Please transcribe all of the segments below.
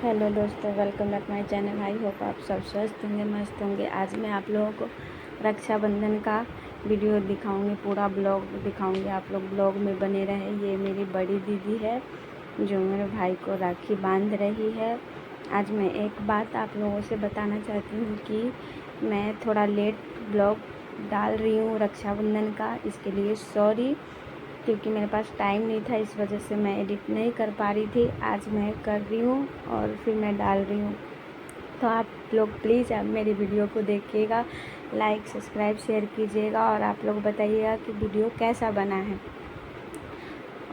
Hello दोस्तों, welcome back my channel. I hope आप सब स्वस्थ होंगे, मस्त होंगे। आज मैं आप लोगों को रक्षाबंधन का वीडियो दिखाऊंगी, पूरा ब्लॉग दिखाऊंगी। आप लोग ब्लॉग में बने रहे। ये मेरी बड़ी दीदी है जो मेरे भाई को राखी बांध रही है। आज मैं एक बात आप लोगों से बताना चाहती हूँ कि मैं थोड़ा लेट ब्लॉग डाल रही हूँ रक्षाबंधन का। इसके लिए सॉरी, क्योंकि मेरे पास टाइम नहीं था, इस वजह से मैं एडिट नहीं कर पा रही थी। आज मैं कर रही हूँ और फिर मैं डाल रही हूँ। तो आप लोग प्लीज़ आप मेरी वीडियो को देखिएगा, लाइक सब्सक्राइब शेयर कीजिएगा और आप लोग बताइएगा कि वीडियो कैसा बना है।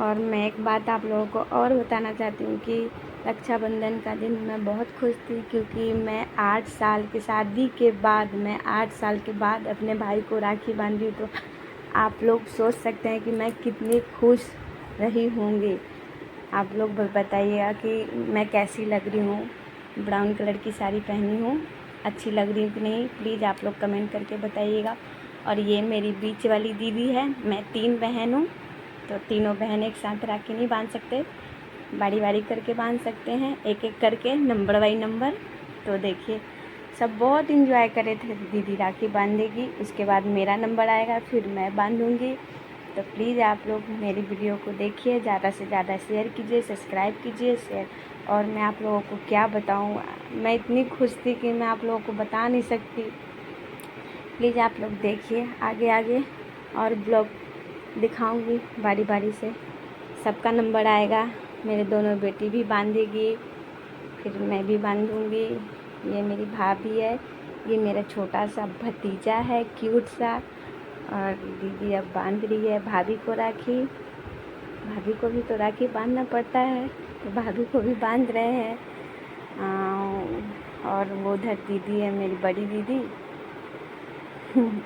और मैं एक बात आप लोगों को और बताना चाहती हूँ कि रक्षाबंधन का दिन मैं बहुत खुश थी, क्योंकि मैं 8 साल की शादी के बाद मैं 8 साल के बाद अपने भाई को राखी बांधी। तो आप लोग सोच सकते हैं कि मैं कितनी खुश रही होंगी। आप लोग बताइएगा कि मैं कैसी लग रही हूँ। ब्राउन कलर की साड़ी पहनी हूँ, अच्छी लग रही हूँ कि नहीं, प्लीज़ आप लोग कमेंट करके बताइएगा। और ये मेरी बीच वाली दीदी है। मैं 3 बहन हूँ, तो तीनों बहन एक साथ राखी नहीं बांध सकते, बारी बारी करके बांध सकते हैं, एक एक करके, नंबर बाई नंबर। तो देखिए, सब बहुत इंजॉय करे थे। दीदी राखी बांधेगी, उसके बाद मेरा नंबर आएगा, फिर मैं बांधूंगी। तो प्लीज़ आप लोग मेरी वीडियो को देखिए, ज़्यादा से ज़्यादा शेयर कीजिए, सब्सक्राइब कीजिए, शेयर। और मैं आप लोगों को क्या बताऊँ, मैं इतनी खुश थी कि मैं आप लोगों को बता नहीं सकती। प्लीज़ आप लोग देखिए आगे आगे, और ब्लॉग दिखाऊंगी बारी बारी से। सबका नंबर आएगा, मेरे दोनों बेटी भी बांधेगी, फिर मैं भी बांधूंगी। ये मेरी भाभी है, ये मेरा छोटा सा भतीजा है, क्यूट सा। और दीदी अब बांध रही है भाभी को राखी। भाभी को भी तो राखी बांधना पड़ता है, तो भाभी को भी बांध रहे हैं। और वो उधर दीदी है, मेरी बड़ी दीदी।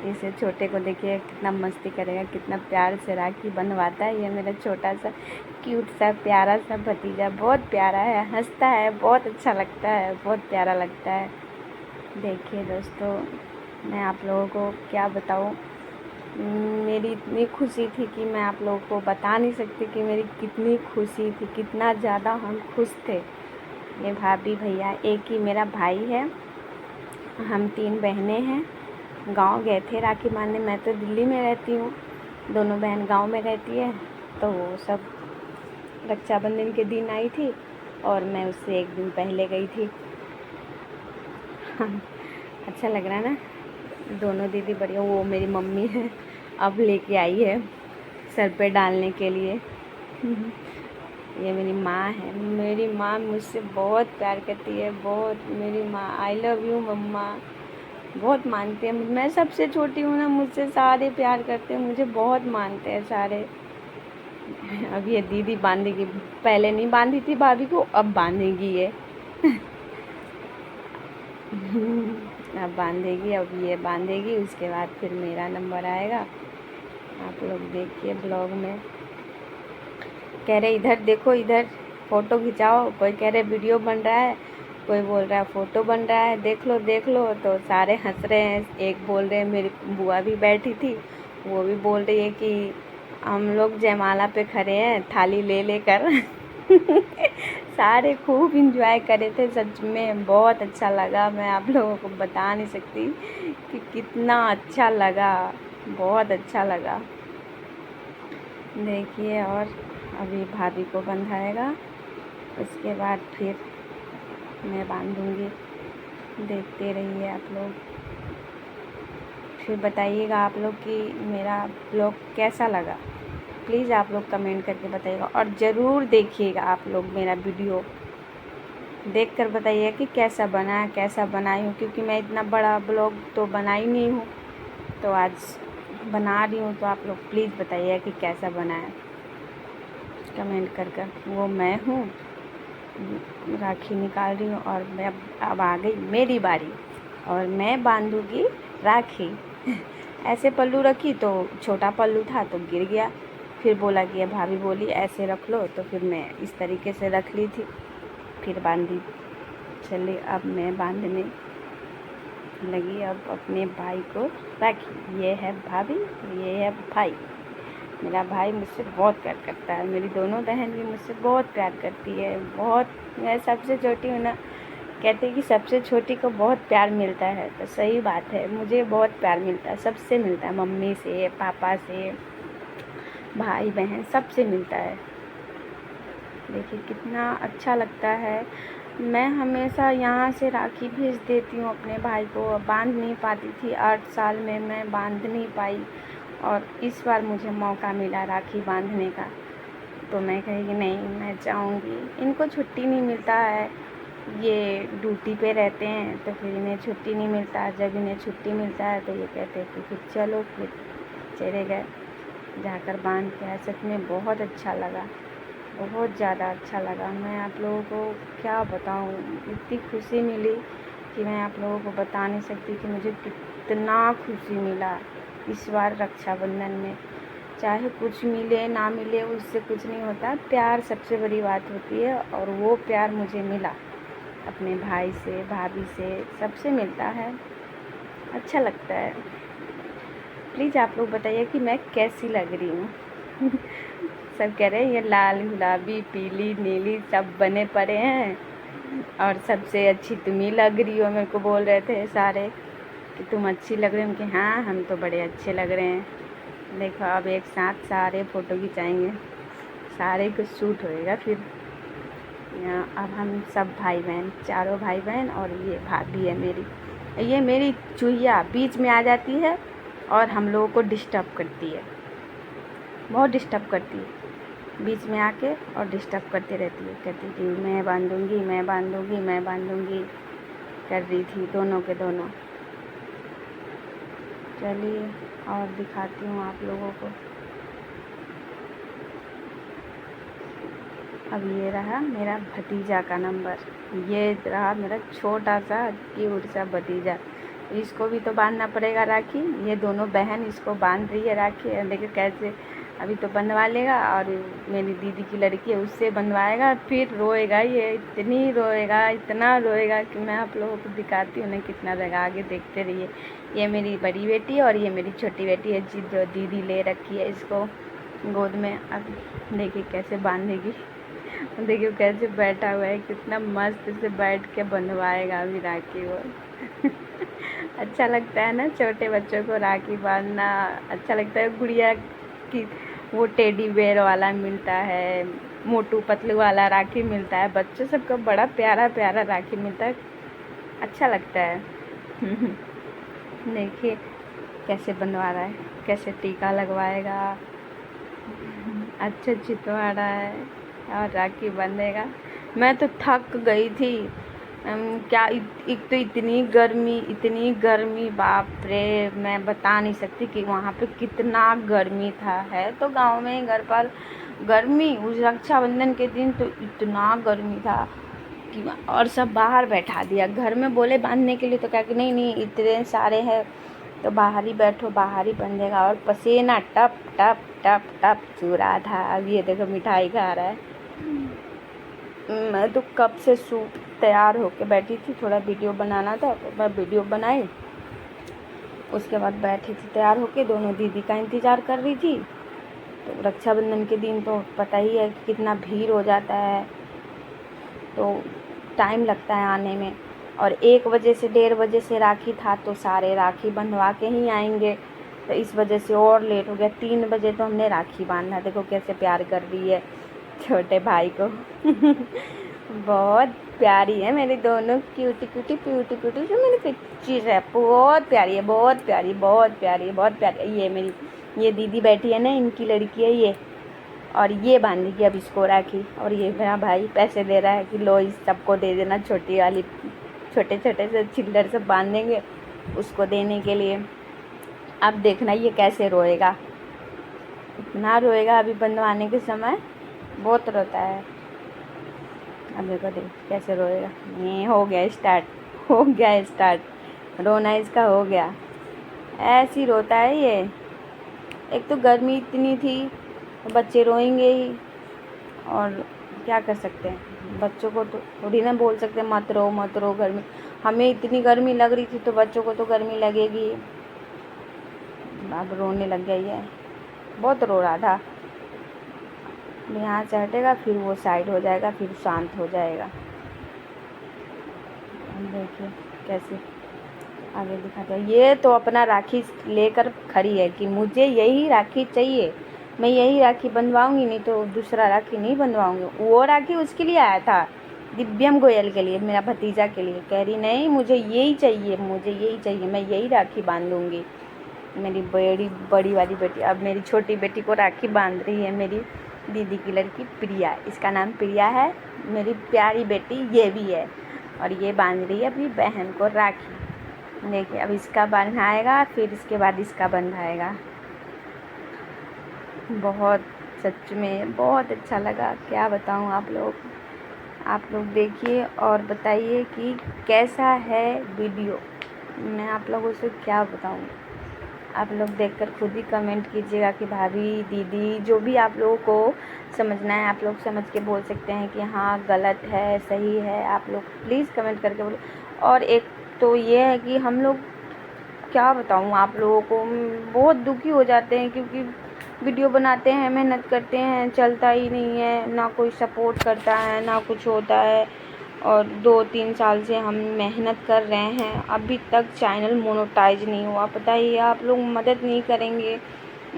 इसे छोटे को देखिए कितना मस्ती करेगा, कितना प्यार से राखी बंधवाता है। ये मेरा छोटा सा क्यूट सा प्यारा सा भतीजा, बहुत प्यारा है, हंसता है, बहुत अच्छा लगता है, बहुत प्यारा लगता है। देखिए दोस्तों, मैं आप लोगों को क्या बताऊँ, मेरी इतनी खुशी थी कि मैं आप लोगों को बता नहीं सकती कि मेरी कितनी खुशी थी, कितना ज़्यादा हम खुश थे। ये भाभी भैया, एक ही मेरा भाई है, हम 3 बहनें हैं। गांव गए थे राखी बांधने। मैं तो दिल्ली में रहती हूँ, दोनों बहन गांव में रहती है। तो वो सब रक्षाबंधन के दिन आई थी और मैं उससे एक दिन पहले गई थी। अच्छा लग रहा है ना, दोनों दीदी बढ़िया। वो मेरी मम्मी है, अब लेके आई है सर पे डालने के लिए। ये मेरी माँ है। मेरी माँ मुझसे बहुत प्यार करती है, बहुत। मेरी माँ आई लव यू मम्मा बहुत मानते हैं। मैं सबसे छोटी हूँ ना, मुझसे सारे प्यार करते हैं, मुझे बहुत मानते हैं सारे। अब ये दीदी बांधेगी, पहले नहीं बांधी थी भाभी को, अब बांधेगी ये। अब बांधेगी, अब ये बांधेगी, उसके बाद फिर मेरा नंबर आएगा। आप लोग देखिए ब्लॉग में। कह रहे इधर देखो, इधर फ़ोटो खिंचाओ, कोई कह रहे वीडियो बन रहा है, कोई बोल रहा है फ़ोटो बन रहा है, देख लो देख लो। तो सारे हंस रहे हैं। एक बोल रहे हैं, मेरी बुआ भी बैठी थी, वो भी बोल रही है कि हम लोग जयमाला पे खड़े हैं थाली ले लेकर। सारे खूब इंजॉय करे थे, सच में बहुत अच्छा लगा। मैं आप लोगों को बता नहीं सकती कि कितना अच्छा लगा, बहुत अच्छा लगा। देखिए, और अभी भाभी को बंधाएगा, उसके बाद फिर मैं बांधूंगी। देखते रहिए आप लोग, फिर बताइएगा आप लोग कि मेरा ब्लॉग कैसा लगा। प्लीज़ आप लोग कमेंट करके बताइएगा, और ज़रूर देखिएगा आप लोग मेरा वीडियो, देखकर बताइए कि कैसा बना है, कैसा बनाई हूँ। क्योंकि मैं इतना बड़ा ब्लॉग तो बनाई नहीं हूँ, तो आज बना रही हूँ। तो आप लोग प्लीज़ बताइए कि कैसा बना है, कमेंट कर। वो मैं हूँ, राखी निकाल रही हूँ, और मैं अब आ गई मेरी बारी, और मैं बांधूंगी राखी। ऐसे पल्लू रखी तो छोटा पल्लू था तो गिर गया, फिर बोला कि ये भाभी बोली ऐसे रख लो, तो फिर मैं इस तरीके से रख ली थी, फिर बांधी। चलिए, अब मैं बांधने लगी अब अपने भाई को राखी। ये है भाभी, ये है भाई। मेरा भाई मुझसे बहुत प्यार करता है, मेरी दोनों बहन भी मुझसे बहुत प्यार करती है, बहुत। मैं सबसे छोटी हूँ ना, कहते हैं कि सबसे छोटी को बहुत प्यार मिलता है, तो सही बात है, मुझे बहुत प्यार मिलता है, सबसे मिलता है, मम्मी से, पापा से, भाई बहन सबसे मिलता है। देखिए कितना अच्छा लगता है। मैं हमेशा यहाँ से राखी भेज देती हूँ अपने भाई को, बांध नहीं पाती थी, 8 साल में मैं बांध नहीं पाई, और इस बार मुझे मौका मिला राखी बांधने का, तो मैं कही कि नहीं, मैं जाऊँगी। इनको छुट्टी नहीं मिलता है, ये ड्यूटी पे रहते हैं, तो फिर इन्हें छुट्टी नहीं मिलता। जब इन्हें छुट्टी मिलता है तो ये कहते हैं कि फिर चलो, फिर चले गए, जाकर बांध के आए। सच में बहुत अच्छा लगा, बहुत ज़्यादा अच्छा लगा। मैं आप लोगों को क्या बताऊँ, इतनी खुशी मिली कि मैं आप लोगों को बता नहीं सकती कि मुझे कितना खुशी मिला इस बार रक्षाबंधन में। चाहे कुछ मिले ना मिले, उससे कुछ नहीं होता, प्यार सबसे बड़ी बात होती है, और वो प्यार मुझे मिला अपने भाई से, भाभी से, सबसे मिलता है, अच्छा लगता है। प्लीज़ आप लोग बताइए कि मैं कैसी लग रही हूँ। सब कह रहे हैं ये लाल, गुलाबी, पीली, नीली सब बने पड़े हैं, और सबसे अच्छी तुम ही लग रही हो। मेरे को बोल रहे थे सारे कि तुम अच्छी लग रही हो, कि हाँ हम तो बड़े अच्छे लग रहे हैं। देखो अब एक साथ सारे फ़ोटो खिंचाएंगे, सारे कुछ शूट होएगा फिर। अब हम सब भाई बहन, चारों भाई बहन, और ये भाभी है मेरी, ये मेरी चूहिया बीच में आ जाती है और हम लोगों को डिस्टर्ब करती है, बहुत डिस्टर्ब करती है, बीच में आके और डिस्टर्ब करती रहती है, कहती कि मैं बांधूँगी, मैं बांधूँगी, मैं बांधूँगी, कर रही थी दोनों के दोनों। चलिए और दिखाती हूँ आप लोगों को। अब ये रहा मेरा भतीजा का नंबर, ये रहा मेरा छोटा सा क्यूट सा भतीजा, इसको भी तो बांधना पड़ेगा राखी। ये दोनों बहन इसको बांध रही है राखी, देखिए कैसे, अभी तो बंधवा लेगा, और मेरी दीदी की लड़की है उससे बंधवाएगा, फिर रोएगा, ये इतनी रोएगा, इतना रोएगा कि मैं आप लोगों को दिखाती हूँ ना कितना रोएगा, आगे देखते रहिए। ये मेरी बड़ी बेटी है और ये मेरी छोटी बेटी है जी, जो दीदी ले रखी है इसको गोद में। अब देखिए कैसे बांधेगी, देखिए कैसे बैठा हुआ है, कितना मस्त से बैठ के बंधवाएगा अभी राखी वो। अच्छा लगता है ना छोटे बच्चों को राखी बांधना, अच्छा लगता है। गुड़िया की वो टेडी बेयर वाला मिलता है, मोटू पतलू वाला राखी मिलता है, बच्चों सबको बड़ा प्यारा प्यारा राखी मिलता है, अच्छा लगता है। देखिए कैसे बनवा रहा है, कैसे टीका लगवाएगा, अच्छा चितवा रहा है और राखी बंधेगा। मैं तो थक गई थी, क्या एक तो इतनी गर्मी, बाप रे, मैं बता नहीं सकती कि वहाँ पे कितना गर्मी था। है तो गांव में घर पर गर्मी, उस रक्षाबंधन के दिन तो इतना गर्मी था कि, और सब बाहर बैठा दिया। घर में बोले बांधने के लिए तो क्या कि नहीं नहीं इतने सारे हैं तो बाहर ही बैठो, बाहर ही बंधेगा, और पसीना टप टप टप टप चू रहा था। अब ये देखो मिठाई खा रहा है। मैं तो कब से तैयार होके बैठी थी, थोड़ा वीडियो बनाना था तो मैं वीडियो बनाई, उसके बाद बैठी थी तैयार होके, दोनों दीदी का इंतज़ार कर रही थी। तो रक्षाबंधन के दिन तो पता ही है कितना भीड़ हो जाता है, तो टाइम लगता है आने में, और 1 बजे से 1:30 बजे से राखी था, तो सारे राखी बंधवा के ही आएंगे, तो इस वजह से और लेट हो गया। 3 बजे तो हमने राखी बांधा। देखो कैसे प्यार कर रही है छोटे भाई को। बहुत प्यारी है मेरी दोनों, क्यूटी क्यूटी प्यूटी प्यूटी, जो मेरी पिच्ची है, बहुत प्यारी है, बहुत प्यारी, बहुत प्यारी, बहुत प्यारी। ये मेरी ये दीदी बैठी है ना, इनकी लड़की है ये, और ये बांधेगी अब इसको राखी। और ये मेरा भाई पैसे दे रहा है कि लो इस सबको दे देना, छोटी वाली, छोटे छोटे से चिल्लर से बांधेंगे उसको देने के लिए। अब देखना ये कैसे रोएगा, इतना रोएगा अभी बंधवाने के समय, बहुत रोता है। अब देखो कैसे रोएगा। ये हो गया स्टार्ट, हो गया स्टार्ट, रोना इसका हो गया, ऐसे ही रोता है ये। एक तो गर्मी इतनी थी तो बच्चे रोएंगे ही, और क्या कर सकते हैं, बच्चों को तो थोड़ी ना बोल सकते मत रो मत रो, गर्मी, हमें इतनी गर्मी लग रही थी तो बच्चों को तो गर्मी लगेगी। अब रोने लग गई है, बहुत रो रहा था। यहाँ से हटेगा फिर वो साइड हो जाएगा, फिर शांत हो जाएगा। देखिए कैसे आगे दिखाते हैं। ये तो अपना राखी लेकर खड़ी है कि मुझे यही राखी चाहिए, मैं यही राखी बंधवाऊंगी, नहीं तो दूसरा राखी नहीं बंधवाऊंगी। वो राखी उसके लिए आया था, दिव्यम गोयल के लिए, मेरा भतीजा के लिए। कह रही नहीं मुझे यही चाहिए, मुझे यही चाहिए, मैं यही राखी बांधूंगी। मेरी बड़ी वाली बेटी अब मेरी छोटी बेटी को राखी बांध रही है, मेरी दीदी की लड़की प्रिया, इसका नाम प्रिया है। मेरी प्यारी बेटी ये भी है, और ये बांध रही है अपनी बहन को राखी। देखिए अब इसका बंधाएगा, फिर इसके बाद इसका बंधाएगा। बहुत सच में बहुत अच्छा लगा, क्या बताऊँ आप लोग देखिए और बताइए कि कैसा है वीडियो। मैं आप लोगों से क्या बताऊँ, आप लोग देखकर खुद ही कमेंट कीजिएगा कि भाभी दीदी जो भी आप लोगों को समझना है आप लोग समझ के बोल सकते हैं कि हाँ गलत है सही है, आप लोग प्लीज़ कमेंट करके बोलो। और एक तो ये है कि हम लोग क्या बताऊँ आप लोगों को, बहुत दुखी हो जाते हैं क्योंकि वीडियो बनाते हैं, मेहनत करते हैं, चलता ही नहीं है, ना कोई सपोर्ट करता है ना कुछ होता है। और 2-3 साल से हम मेहनत कर रहे हैं, अभी तक चैनल मोनेटाइज नहीं हुआ। पता ही आप लोग मदद नहीं करेंगे,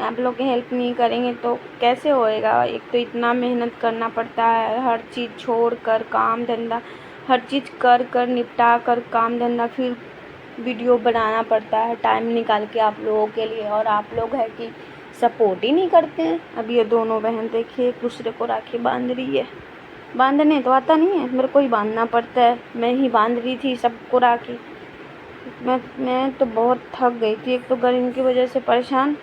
आप लोग हेल्प नहीं करेंगे तो कैसे होएगा। एक तो इतना मेहनत करना पड़ता है, हर चीज़ छोड़ कर काम धंधा हर चीज़ कर निपटा कर काम धंधा फिर वीडियो बनाना पड़ता है टाइम निकाल के आप लोगों के लिए। और आप लोग है कि सपोर्ट ही नहीं करते हैं। अब ये दोनों बहन देखिए एक दूसरे को राखी बांध रही है। बांधने तो आता नहीं है, मेरे को ही बांधना पड़ता है, मैं ही बांध रही थी सबको राखी। मैं तो बहुत थक गई थी, एक तो गर्मी की वजह से परेशान,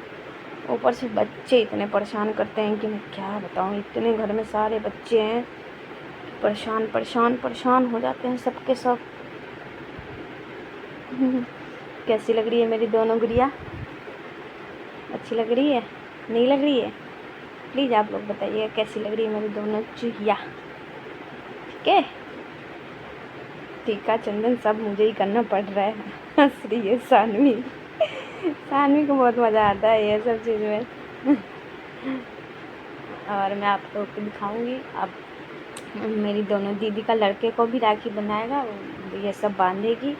ऊपर से बच्चे इतने परेशान करते हैं कि मैं क्या बताऊँ। इतने घर में सारे बच्चे हैं, परेशान हो जाते हैं सबके सब। कैसी लग रही है मेरी दोनों गुड़िया, अच्छी लग रही है नहीं लग रही है? प्लीज़ आप लोग बताइए कैसी लग रही है मेरी दोनों चूहिया। ठीक है, टीका चंदन सब मुझे ही करना पड़ रहा है। हंस रही है सानवी को बहुत मज़ा आता है ये सब चीज़ में। और मैं आप लोग को दिखाऊंगी अब मेरी दोनों दीदी का लड़के को भी राखी बनाएगा, ये सब बांधेगी।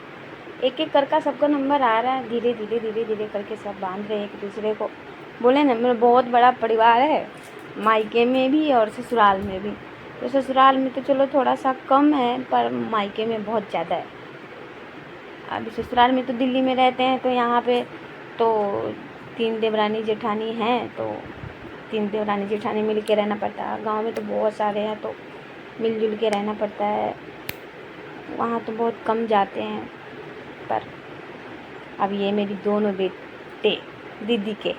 एक एक करके सबका नंबर आ रहा है, धीरे धीरे करके सब बांध रहे हैं एक दूसरे को। बोले ना मेरा बहुत बड़ा परिवार है, मायके में भी और ससुराल में भी। तो ससुराल में तो चलो थोड़ा सा कम है, पर मायके में बहुत ज़्यादा है। अभी ससुराल में तो दिल्ली में रहते हैं, तो यहाँ पे तो 3 देवरानी जेठानी हैं, तो 3 देवरानी जेठानी मिल के रहना पड़ता है। गाँव में तो बहुत सारे हैं तो मिलजुल के रहना पड़ता है, वहाँ तो बहुत कम जाते हैं। पर अब ये मेरी दोनों बेटे दीदी के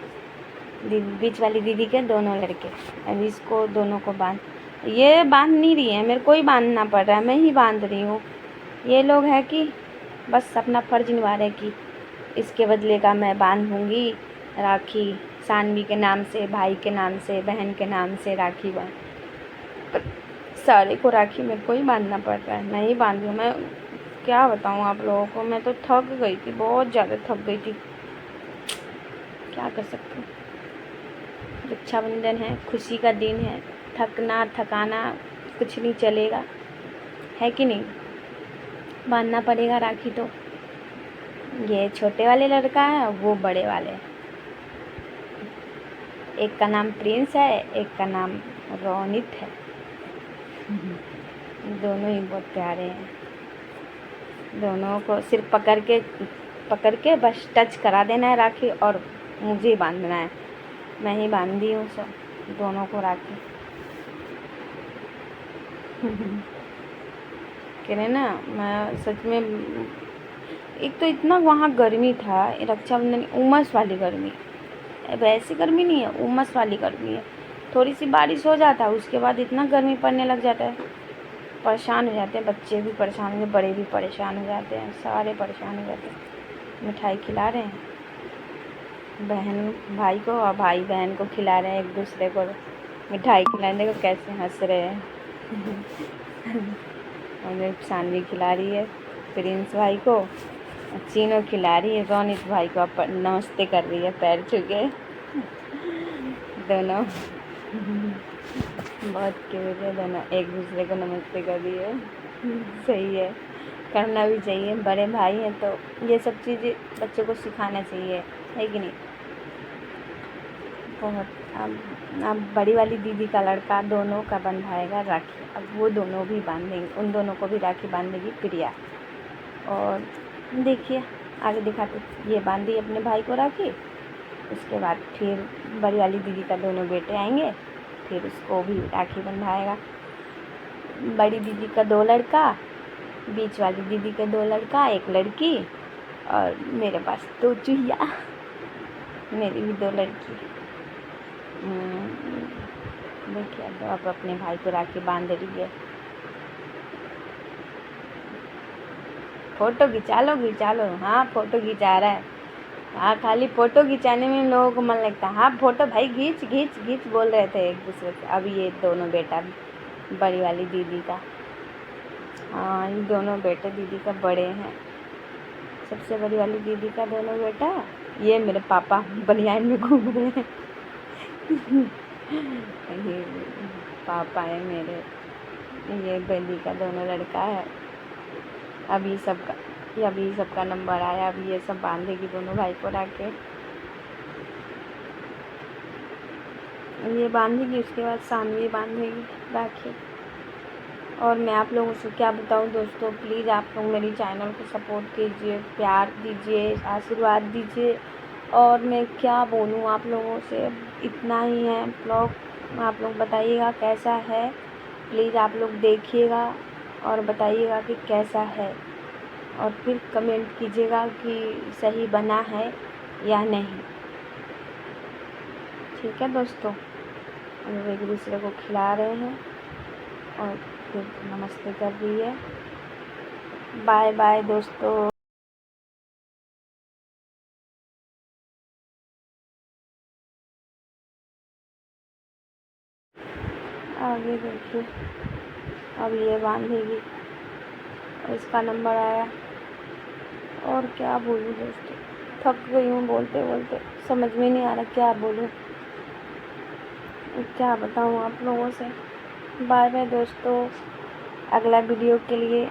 बीच वाली दीदी के दोनों लड़के, अब इसको दोनों को ये बांध नहीं रही है, मेरे को ही बांधना पड़ रहा है, मैं ही बांध रही हूँ। ये लोग है कि बस अपना फ़र्ज निभा रहे कि इसके बदले का मैं बांधूँगी राखी, सानवी के नाम से, भाई के नाम से, बहन के नाम से राखी सारे को राखी मेरे को ही बांधना पड़ रहा है, मैं ही बांध रही हूँ। मैं क्या बताऊँ आप लोगों को, मैं तो थक गई थी, बहुत ज़्यादा थक गई थी, क्या कर सकते हैं। रक्षाबंधन है, खुशी का दिन है, थकना थकाना कुछ नहीं चलेगा, है कि नहीं, बांधना पड़ेगा राखी। तो ये छोटे वाले लड़का है, वो बड़े वाले, एक का नाम प्रिंस है, एक का नाम रोनित है। दोनों ही बहुत प्यारे हैं, दोनों को सिर्फ पकड़ के बस टच करा देना है राखी, और मुझे ही बांधना है, मैं ही बांध दी हूँ सब दोनों को राखी। कह रहे ना, मैं सच में एक तो इतना वहाँ गर्मी था, रक्षाबंधन उमस वाली गर्मी, वैसी गर्मी नहीं है, उमस वाली गर्मी है। थोड़ी सी बारिश हो जाता है उसके बाद इतना गर्मी पड़ने लग जाता है, परेशान हो जाते हैं, बच्चे भी परेशान हो जाते, बड़े भी परेशान हो जाते हैं, सारे परेशान हो जाते हैं। मिठाई खिला रहे हैं बहन भाई को, और भाई बहन को खिला रहे हैं, एक दूसरे को मिठाई खिलाने को कैसे हंस रहे हैं। और सानवी खिला रही है प्रिंस भाई को, चीनो खिला रही है रोनित भाई को, नमस्ते कर रही है पैर छू के। दोनों बहुत क्यूट है दोनों, एक दूसरे को नमस्ते कर दिए। सही है, करना भी चाहिए, बड़े भाई हैं तो ये सब चीज़ें बच्चों को सिखाना चाहिए, है कि नहीं। बहुत अब बड़ी वाली दीदी का लड़का दोनों का बंधाएगा राखी। अब वो दोनों भी बांधेंगे, उन दोनों को भी राखी बांधेगी प्रिया। और देखिए आगे दिखाते, ये बांधी अपने भाई को राखी, उसके बाद फिर बड़ी वाली दीदी का दोनों बेटे आएंगे, फिर उसको भी राखी बंधाएगा। बड़ी दीदी का 2 लड़का, बीच वाली दीदी के 2 लड़का 1 लड़की, और मेरे पास 2 चूहिया, मेरी भी 2 लड़की। देखिए तो अब अपने भाई को राखी बांध रही है। फ़ोटो खिंचा लो। हाँ फ़ोटो खिंचा रहा है। हाँ खाली फ़ोटो खिंचाने में लोगों को मन लगता है। हाँ फ़ोटो भाई खींच बोल रहे थे एक दूसरे से। अब ये दोनों बेटा बड़ी वाली दीदी का, हाँ ये दोनों बेटे दीदी का बड़े हैं। सबसे बड़ी वाली दीदी का दोनों बेटा, ये मेरे पापा बनियान में घूम रहे हैं। ये पापा है मेरे, ये बेली का दोनों लड़का है। अभी सबका नंबर आया, अभी ये सब बांधेगी दोनों भाई को राखी। ये बांधेगी, उसके बाद सानवी बांधेगी राखी। और मैं आप लोगों से क्या बताऊं दोस्तों, प्लीज़ आप लोग मेरी चैनल को सपोर्ट कीजिए, प्यार दीजिए, आशीर्वाद दीजिए। और मैं क्या बोलूं आप लोगों से, इतना ही है ब्लॉग। आप लोग बताइएगा कैसा है, प्लीज़ आप लोग देखिएगा और बताइएगा कि कैसा है, और फिर कमेंट कीजिएगा कि सही बना है या नहीं। ठीक है दोस्तों, हम लोग एक दूसरे को खिला रहे हैं और फिर नमस्ते कर रही है। बाय बाय दोस्तों। आगे देखिए, अब ये बांधेगी और इसका नंबर आया। और क्या बोलूँ दोस्तों, थक गई हूँ बोलते बोलते, समझ में नहीं आ रहा क्या बोलूँ, क्या बताऊँ आप लोगों से। बाय बाय दोस्तों, अगला वीडियो के लिए